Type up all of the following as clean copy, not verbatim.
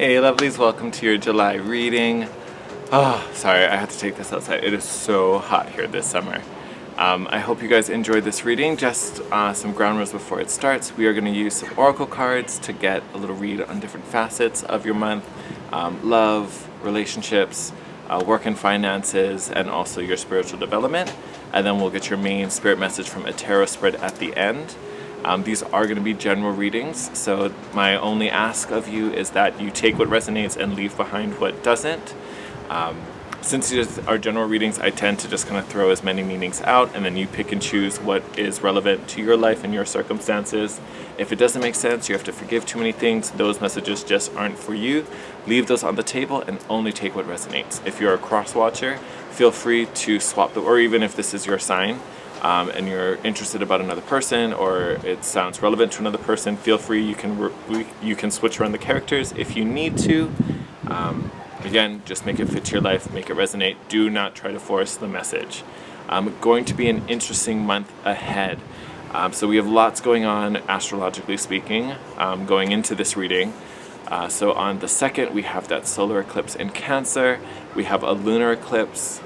Hey lovelies, welcome to your July reading. Oh, sorry, I had to take this outside. It is so hot here this summer. I hope you guys enjoyed this reading. Just some ground rules before it starts. We are going to use some oracle cards to get a little read on different facets of your month. Love, relationships, work and finances, and also your spiritual development. And then we'll get your main spirit message from a tarot spread at the end. These are going to be general readings, so my only ask of you is that you take what resonates and leave behind what doesn't. Since these are general readings, I tend to just kind of throw as many meanings out, and then you pick and choose what is relevant to your life and your circumstances. If it doesn't make sense, you have to forgive too many things. Those messages just aren't for you. Leave those on the table and only take what resonates. If you're a cross watcher, feel free to swap or even if this is your sign, and you're interested about another person or it sounds relevant to another person, feel free. You can switch around the characters if you need to. Again, just make it fit to your life, make it resonate. Do not try to force the message. Going to be an interesting month ahead. So we have lots going on, astrologically speaking, going into this reading. So on the 2nd, we have that solar eclipse in Cancer. We have a lunar eclipse,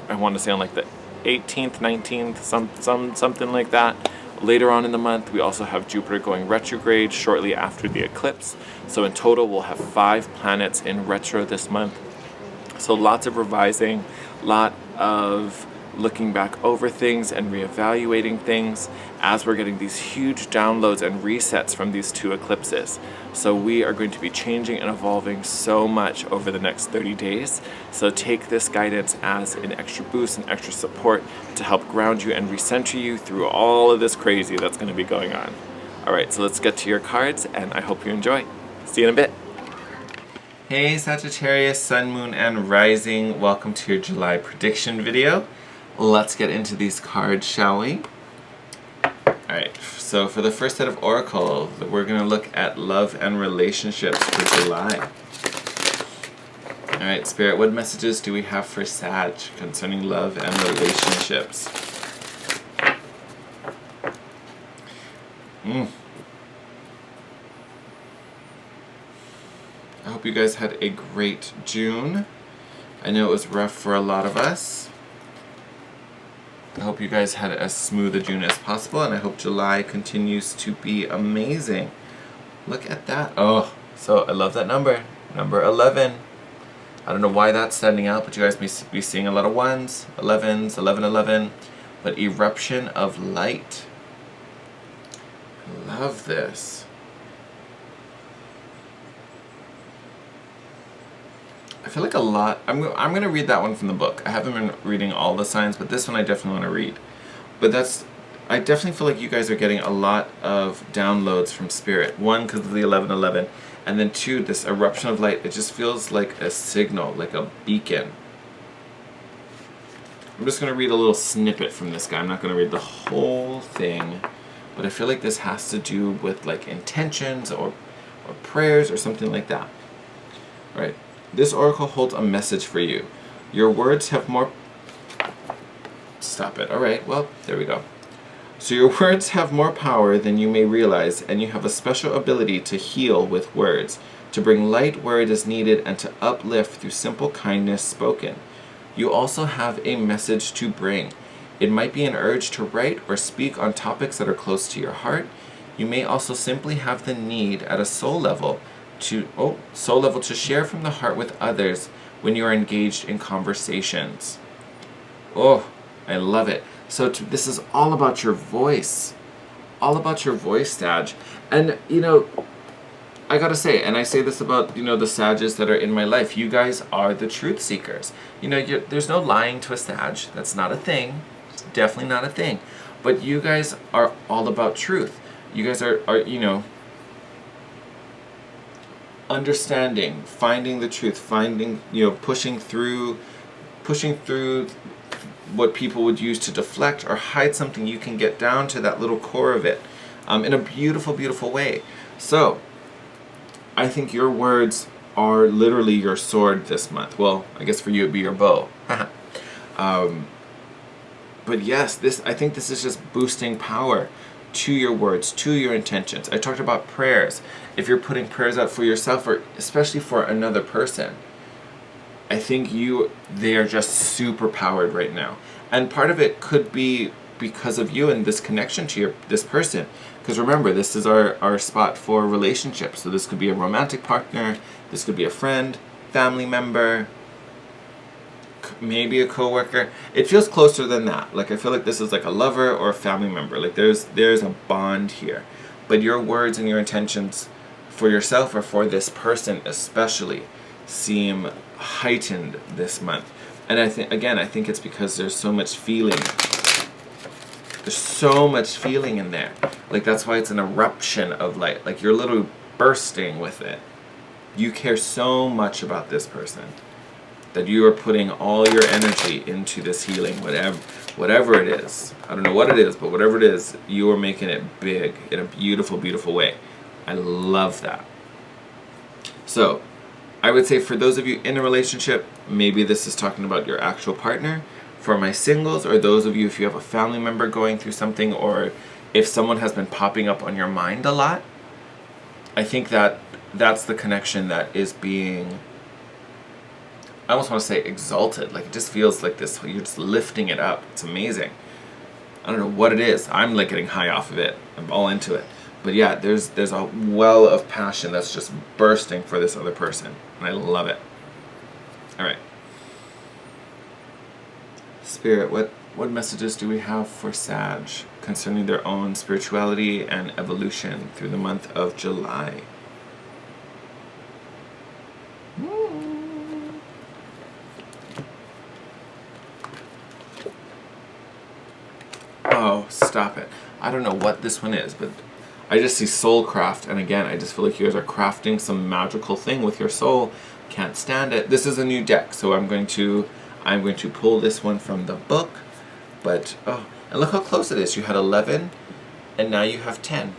I want to say on like the 18th, 19th, something like that. Later on in the month, we also have Jupiter going retrograde shortly after the eclipse. So in total, we'll have 5 planets in retro this month. So lots of revising, lot of looking back over things and reevaluating things as we're getting these huge downloads and resets from these 2 eclipses. So we are going to be changing and evolving so much over the next 30 days. So take this guidance as an extra boost and extra support to help ground you and recenter you through all of this crazy that's going to be going on. All right, so let's get to your cards, and I hope you enjoy. See you in a bit. Hey Sagittarius, Sun, Moon, and Rising. Welcome to your July prediction video. Let's get into these cards, shall we? Alright, so for the first set of oracle, we're going to look at love and relationships for July. Alright, Spirit, what messages do we have for Sag concerning love and relationships? I hope you guys had a great June. I know it was rough for a lot of us. I hope you guys had as smooth a June as possible, and I hope July continues to be amazing. Look at that. Oh, so I love that number. Number 11. I don't know why that's standing out, but you guys may be seeing a lot of 1s, 11s, 11, 11. But eruption of light. I love this. I feel like a lot. I'm going to read that one from the book. I haven't been reading all the signs, but this one I definitely want to read. But I definitely feel like you guys are getting a lot of downloads from Spirit. 1, because of the 1111, and then 2, this eruption of light. It just feels like a signal, like a beacon. I'm just going to read a little snippet from this guy. I'm not going to read the whole thing, but I feel like this has to do with like intentions or prayers or something like that. All right. This oracle holds a message for you. Your words have more... Stop it. All right, well, there we go. So your words have more power than you may realize, and you have a special ability to heal with words, to bring light where it is needed, and to uplift through simple kindness spoken. You also have a message to bring. It might be an urge to write or speak on topics that are close to your heart. You may also simply have the need at a soul level to share from the heart with others when you are engaged in conversations. Oh, I love it. So this is all about your voice. All about your voice, Sag. And, I gotta say, and I say this about, the Sages that are in my life, you guys are the truth seekers. There's no lying to a Sag. That's not a thing. Definitely not a thing. But you guys are all about truth. You guys are understanding, finding the truth, pushing through what people would use to deflect or hide something. You can get down to that little core of it in a beautiful, beautiful way. So I think your words are literally your sword this month. Well, I guess for you it'd be your bow. But yes, I think this is just boosting power. to your words, to your intentions. I talked about prayers. If you're putting prayers out for yourself, or especially for another person, I think they are just super powered right now. And part of it could be because of you and this connection to this person. Because remember, this is our spot for relationships. So this could be a romantic partner, this could be a friend, family member, maybe a coworker. It feels closer than that. Like I feel like this is like a lover or a family member. Like there's a bond here. But your words and your intentions for yourself or for this person especially seem heightened this month. And I think it's because there's so much feeling. There's so much feeling in there. Like that's why it's an eruption of light. Like you're literally bursting with it. You care so much about this person that you are putting all your energy into this healing, whatever it is. I don't know what it is, but whatever it is, you are making it big in a beautiful, beautiful way. I love that. So, I would say for those of you in a relationship, maybe this is talking about your actual partner. For my singles, or those of you if you have a family member going through something, or if someone has been popping up on your mind a lot, I think that's the connection that is being, I almost want to say exalted. Like it just feels like this, you're just lifting it up. It's amazing. I don't know what it is. I'm like getting high off of it. I'm all into it. But yeah, there's a well of passion that's just bursting for this other person. And I love it. All right. Spirit, what messages do we have for Sag concerning their own spirituality and evolution through the month of July? Oh, stop it. I don't know what this one is, but I just see soulcraft, and again, I just feel like you guys are crafting some magical thing with your soul. Can't stand it. This is a new deck, so I'm going to pull this one from the book. But oh, and look how close it is. You had 11, and now you have 10.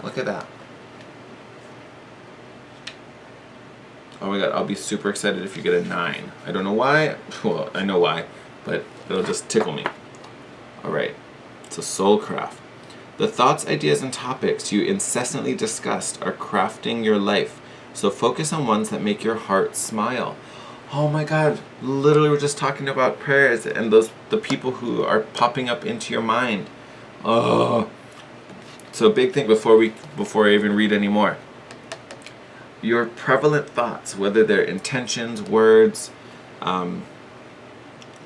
Look at that. Oh my god, I'll be super excited if you get a 9. I don't know why. Well, I know why, but it'll just tickle me. Alright, it's a soulcraft. The thoughts, ideas, and topics you incessantly discussed are crafting your life, so focus on ones that make your heart smile. Oh my god, literally we're just talking about prayers and the people who are popping up into your mind. Oh. So big thing before I even read any more. Your prevalent thoughts, whether they're intentions, words,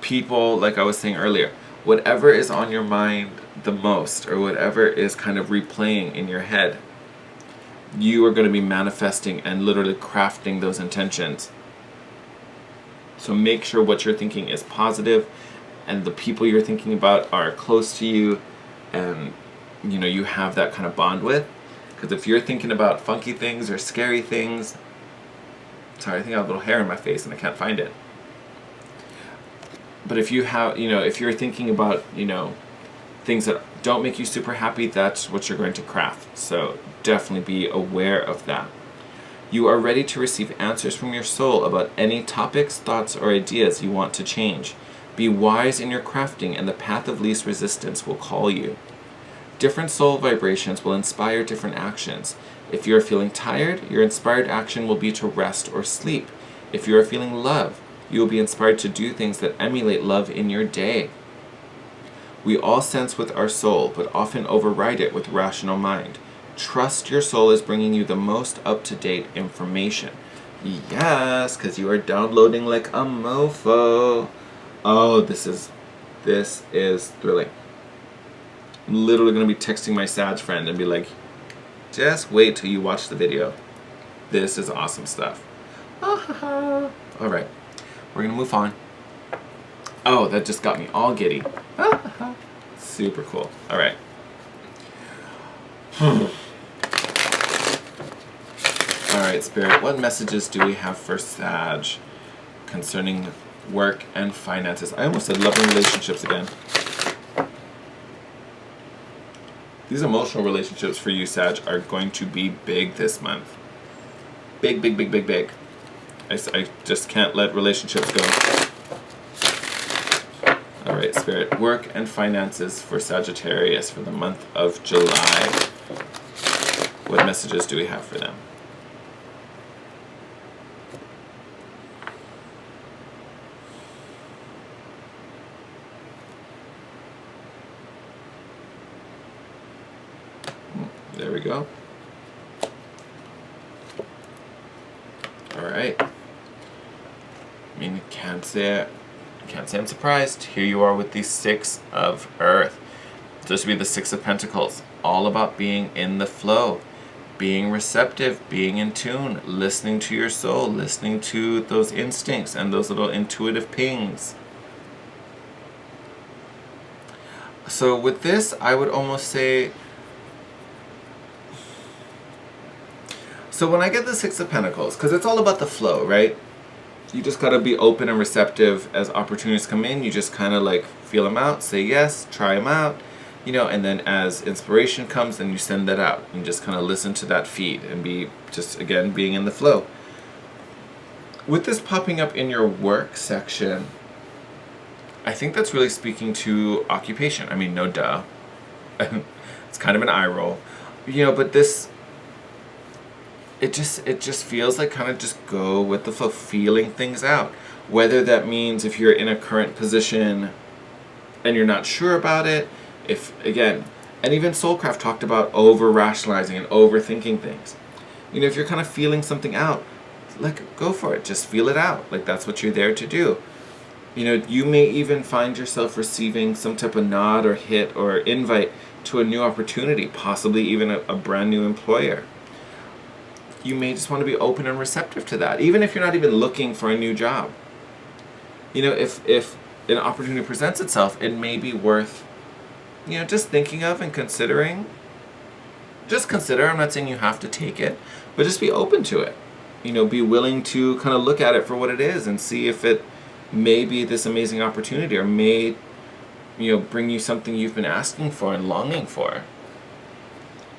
people, like I was saying earlier, whatever is on your mind the most, or whatever is kind of replaying in your head, you are going to be manifesting and literally crafting those intentions. So make sure what you're thinking is positive, and the people you're thinking about are close to you, and you have that kind of bond with. Because if you're thinking about funky things or scary things, sorry, I think I have a little hair in my face and I can't find it. But if you have, if you're thinking about, things that don't make you super happy, that's what you're going to craft. So definitely be aware of that. You are ready to receive answers from your soul about any topics, thoughts, or ideas you want to change. Be wise in your crafting, and the path of least resistance will call you. Different soul vibrations will inspire different actions. If you are feeling tired, your inspired action will be to rest or sleep. If you are feeling love, you will be inspired to do things that emulate love in your day. We all sense with our soul, but often override it with rational mind. Trust your soul is bringing you the most up-to-date information. Yes, because you are downloading like a mofo. Oh, this is thrilling. I'm literally going to be texting my Sag friend and be like, just wait till you watch the video. This is awesome stuff. Alright, we're going to move on. Oh, that just got me all giddy. Super cool. Alright. Alright, Spirit, what messages do we have for Sag concerning work and finances? I almost said love and relationships again. These emotional relationships for you, Sag, are going to be big this month. Big, big, big, big, big. I just can't let relationships go. All right, Spirit, work and finances for Sagittarius for the month of July. What messages do we have for them? There we go. All right. I mean, can't say I'm surprised. Here you are with the Six of Earth. This would be the Six of Pentacles. All about being in the flow, being receptive, being in tune, listening to your soul, listening to those instincts and those little intuitive pings. So with this, I would almost say, so when I get the Six of Pentacles, because it's all about the flow, right? You just got to be open and receptive as opportunities come in. You just kind of like feel them out, say yes, try them out, you know, and then as inspiration comes, then you send that out and just kind of listen to that feed and be just, again, being in the flow. With this popping up in your work section, I think that's really speaking to occupation. I mean, no duh. It's kind of an eye roll, you know, but this, it just feels like kind of just go with the flow, feeling things out. Whether that means if you're in a current position and you're not sure about it, if, again, and even Soulcraft talked about over-rationalizing and overthinking things. You know, if you're kind of feeling something out, like, go for it. Just feel it out. Like, that's what you're there to do. You know, you may even find yourself receiving some type of nod or hit or invite to a new opportunity, possibly even a brand new employer. You may just want to be open and receptive to that, even if you're not even looking for a new job. You know, if an opportunity presents itself, it may be worth, you know, just thinking of and considering. Just consider. I'm not saying you have to take it, but just be open to it. You know, be willing to kind of look at it for what it is and see if it may be this amazing opportunity or may, you know, bring you something you've been asking for and longing for.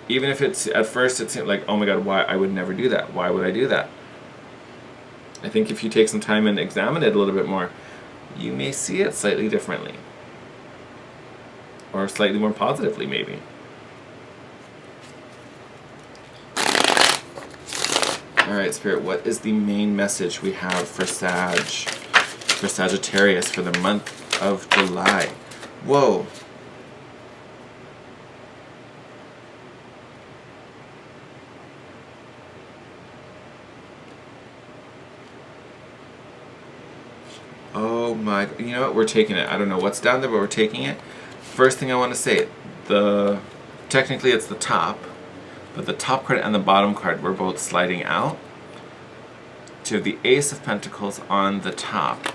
Even if it's, at first it seemed like, oh my God, why, I would never do that. Why would I do that? I think if you take some time and examine it a little bit more, you may see it slightly differently. Or slightly more positively, maybe. Alright, Spirit, what is the main message we have for Sagittarius for the month of July? Whoa. Oh my, you know what, we're taking it. I don't know what's down there, but we're taking it. First thing I want to say, technically it's the top, but the top card and the bottom card were both sliding out. To the Ace of Pentacles on the top,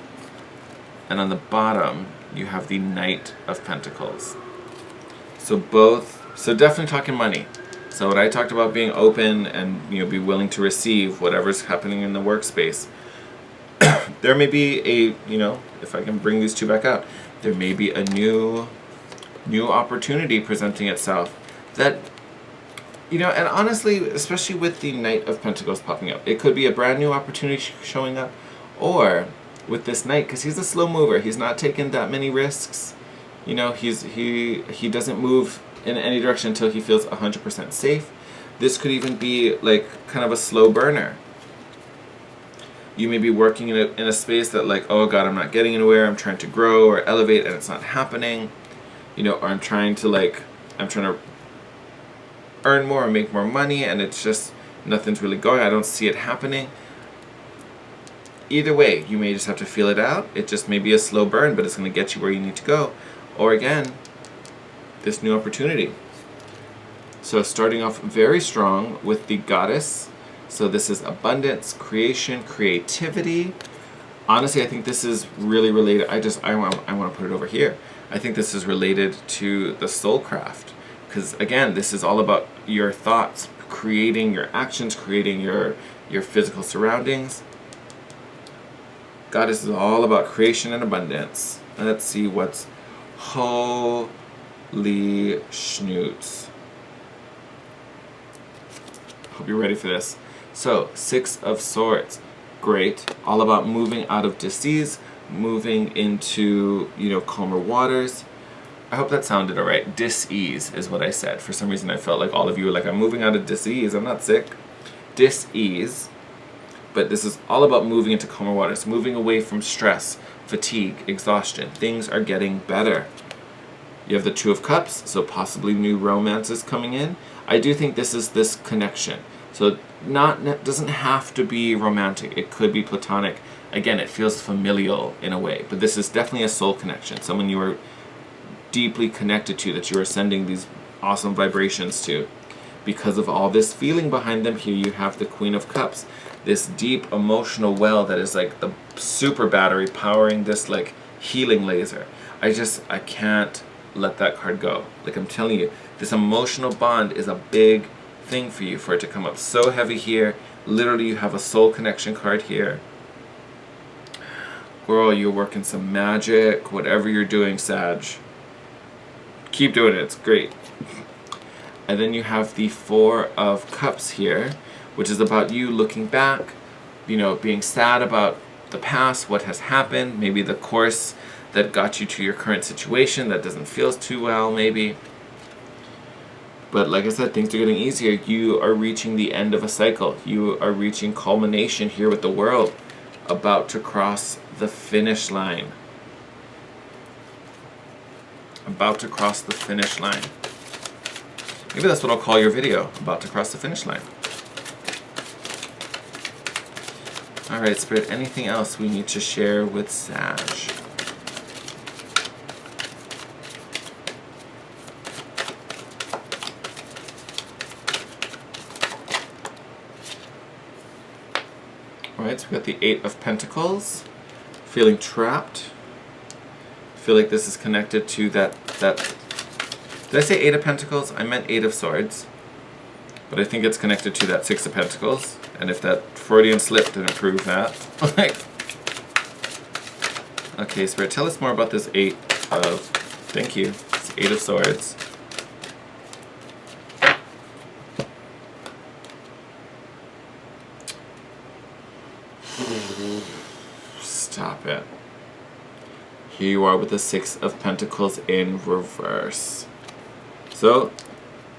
and on the bottom you have the Knight of Pentacles. So definitely talking money. So when I talked about being open and, you know, be willing to receive whatever's happening in the workspace, there may be a, you know, if I can bring these two back out, there may be a new opportunity presenting itself that, you know, and honestly, especially with the Knight of Pentacles popping up, it could be a brand new opportunity showing up, or with this Knight, because he's a slow mover, he's not taking that many risks, you know, he doesn't move in any direction until he feels 100% safe. This could even be like kind of a slow burner. You may be working in a space that, like, oh God, I'm not getting anywhere, I'm trying to grow or elevate and it's not happening, you know, or I'm trying to earn more or make more money and it's just, nothing's really going, I don't see it happening. Either way, you may just have to feel it out. It just may be a slow burn, but it's going to get you where you need to go. Or again, this new opportunity. So starting off very strong with the Goddess. So this is abundance, creation, creativity. Honestly, I think this is really related. I want to put it over here. I think this is related to the Soulcraft. Because again, this is all about your thoughts, creating your actions, creating your physical surroundings. Goddess is all about creation and abundance. Let's see what's holy schnoots. Hope you're ready for this. So, Six of Swords. Great. All about moving out of disease, moving into, you know, calmer waters. I hope that sounded alright. Dis-ease is what I said. For some reason I felt like all of you were like, I'm moving out of dis-ease, I'm not sick. Dis-ease. But this is all about moving into calmer waters, moving away from stress, fatigue, exhaustion. Things are getting better. You have the Two of Cups, so possibly new romances coming in. I do think this is this connection. So doesn't have to be romantic. It could be platonic. Again, it feels familial in a way, but this is definitely a soul connection. Someone you are deeply connected to, that you are sending these awesome vibrations to. Because of all this feeling behind them, here you have the Queen of Cups. This deep emotional well that is like the super battery powering this like healing laser. I can't let that card go. Like I'm telling you, this emotional bond is a big thing for you, for it to come up so heavy here. Literally you have a soul connection card here. Girl, you're working some magic, whatever you're doing, Sag. Keep doing it, it's great. And then you have the Four of Cups here, which is about you looking back, you know, being sad about the past, what has happened, maybe the course that got you to your current situation that doesn't feel too well, maybe. But like I said, things are getting easier. You are reaching the end of a cycle. You are reaching culmination here with the World, about to cross the finish line. About to cross the finish line. Maybe that's what I'll call your video, about to cross the finish line. Alright, Spirit, anything else we need to share with Sag? Alright, so we got the Eight of Pentacles. Feeling trapped. I feel like this is connected to that. Did I say Eight of Pentacles? I meant Eight of Swords. But I think it's connected to that Six of Pentacles. And if that Freudian slip didn't prove that. Okay, Spirit, tell us more about this Eight of... Thank you. It's Eight of Swords. Stop it. Here you are with the Six of Pentacles in reverse. So,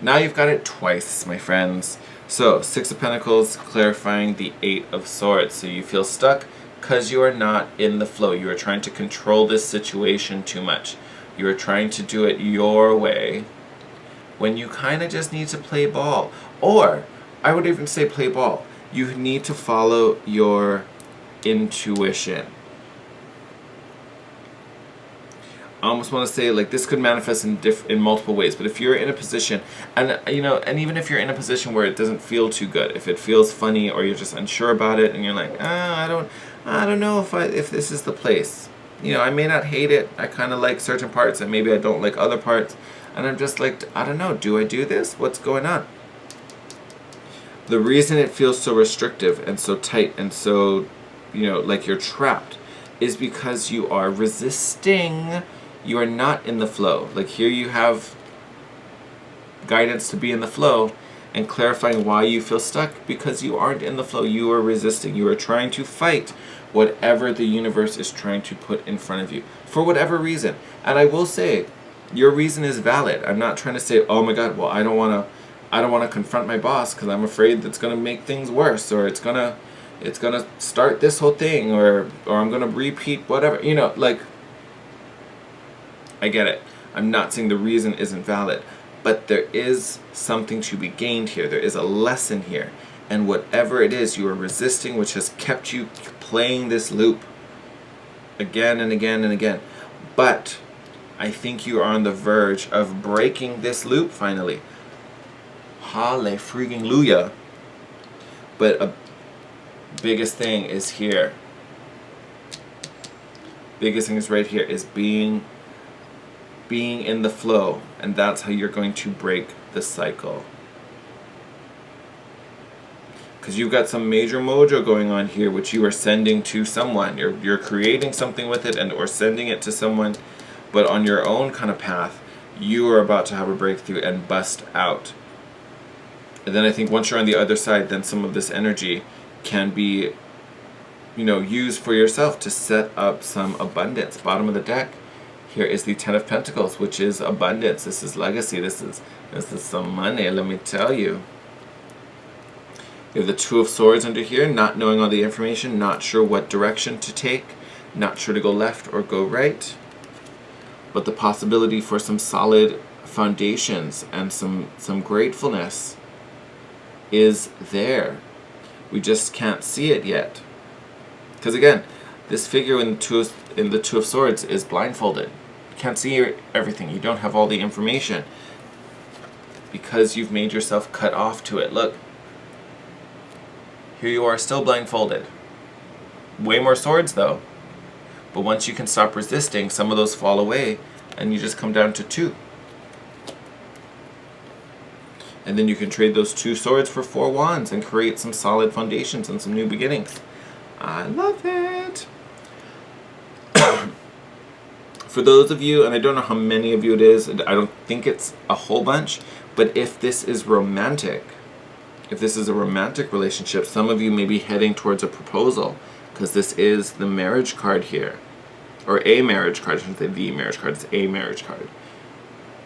now you've got it twice, my friends. So, Six of Pentacles clarifying the Eight of Swords. So you feel stuck because you are not in the flow. You are trying to control this situation too much. You are trying to do it your way when you kind of just need to play ball. Or, I would even say play ball. You need to follow your intuition. I almost want to say, like, this could manifest in multiple ways, but if you're in a position, and you know, and even if you're in a position where it doesn't feel too good, if it feels funny or you're just unsure about it, and you're like, I don't know if this is the place. You know, I may not hate it. I kind of like certain parts, and maybe I don't like other parts, and I'm just like, I don't know. Do I do this? What's going on? The reason it feels so restrictive and so tight and so, you know, like you're trapped, is because you are resisting. You are not in the flow. Like here you have guidance to be in the flow and clarifying why you feel stuck, because you aren't in the flow. You are resisting. You are trying to fight whatever the universe is trying to put in front of you for whatever reason. And I will say, your reason is valid. I'm not trying to say, oh my God, well, I don't want to confront my boss because I'm afraid that's going to make things worse, or it's gonna start this whole thing, or I'm going to repeat whatever, you know, like, I get it. I'm not saying the reason isn't valid, but there is something to be gained here. There is a lesson here. And whatever it is you are resisting, which has kept you playing this loop again and again and again. But I think you are on the verge of breaking this loop finally. Hallelujah. But a biggest thing is here. Biggest thing is right here, is being in the flow, and that's how you're going to break the cycle. Because you've got some major mojo going on here, which you are sending to someone. You're creating something with it or sending it to someone, but on your own kind of path, you are about to have a breakthrough and bust out. And then I think once you're on the other side, then some of this energy can be use for yourself to set up some abundance. Bottom of the deck, here is the Ten of Pentacles, which is abundance. This is legacy. This is some money, let me tell you. You have the Two of Swords under here, not knowing all the information, not sure what direction to take, not sure to go left or go right. But the possibility for some solid foundations and some gratefulness is there. We just can't see it yet. Because again, this figure in the Two of Swords is blindfolded. You can't see everything. You don't have all the information because you've made yourself cut off to it. Look, here you are still blindfolded. Way more swords though. But once you can stop resisting, some of those fall away and you just come down to 2. And then you can trade those 2 swords for 4 wands and create some solid foundations and some new beginnings. I love it. For those of you, and I don't know how many of you it is, I don't think it's a whole bunch, but if this is romantic, if this is a romantic relationship, some of you may be heading towards a proposal, because this is the marriage card here. Or a marriage card. I shouldn't say the marriage card, it's a marriage card.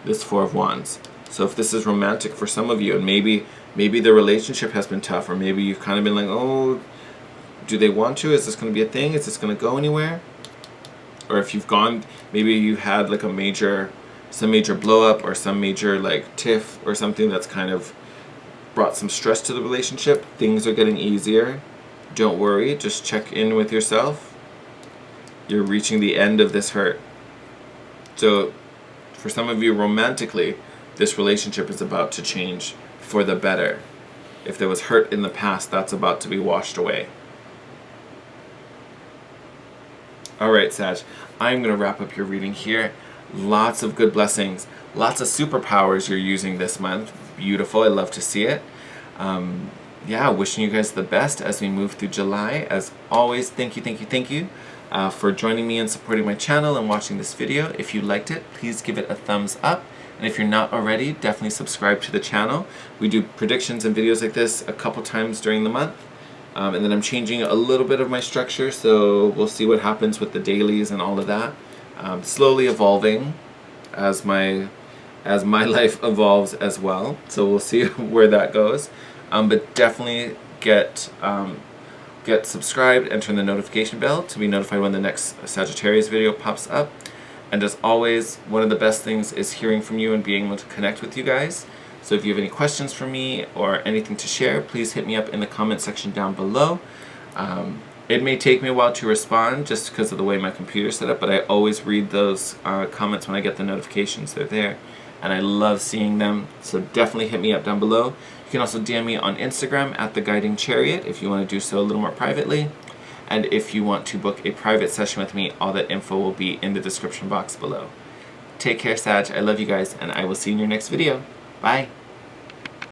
This 4 of Wands. So if this is romantic for some of you, and maybe the relationship has been tough, or maybe you've kind of been like, oh, do they want to? Is this going to be a thing? Is this going to go anywhere? Or if you've gone, maybe you had like some major blow up or some major like tiff or something that's kind of brought some stress to the relationship. Things are getting easier. Don't worry, just check in with yourself. You're reaching the end of this hurt. So for some of you romantically, this relationship is about to change for the better. If there was hurt in the past, that's about to be washed away. Alright, Sag, I'm going to wrap up your reading here. Lots of good blessings. Lots of superpowers you're using this month. Beautiful. I love to see it. Yeah, wishing you guys the best as we move through July. As always, thank you for joining me and supporting my channel and watching this video. If you liked it, please give it a thumbs up. And if you're not already, definitely subscribe to the channel. We do predictions and videos like this a couple times during the month. And then I'm changing a little bit of my structure, so we'll see what happens with the dailies and all of that. Slowly evolving as my life evolves as well. So we'll see where that goes. But definitely get subscribed and turn the notification bell to be notified when the next Sagittarius video pops up. And as always, one of the best things is hearing from you and being able to connect with you guys. So if you have any questions for me or anything to share, please hit me up in the comment section down below. It may take me a while to respond just because of the way my computer's set up, but I always read those comments when I get the notifications. They're there, and I love seeing them. So definitely hit me up down below. You can also DM me on Instagram at The Guiding Chariot if you want to do so a little more privately. And if you want to book a private session with me, all that info will be in the description box below. Take care, Sag. I love you guys, and I will see you in your next video. Bye.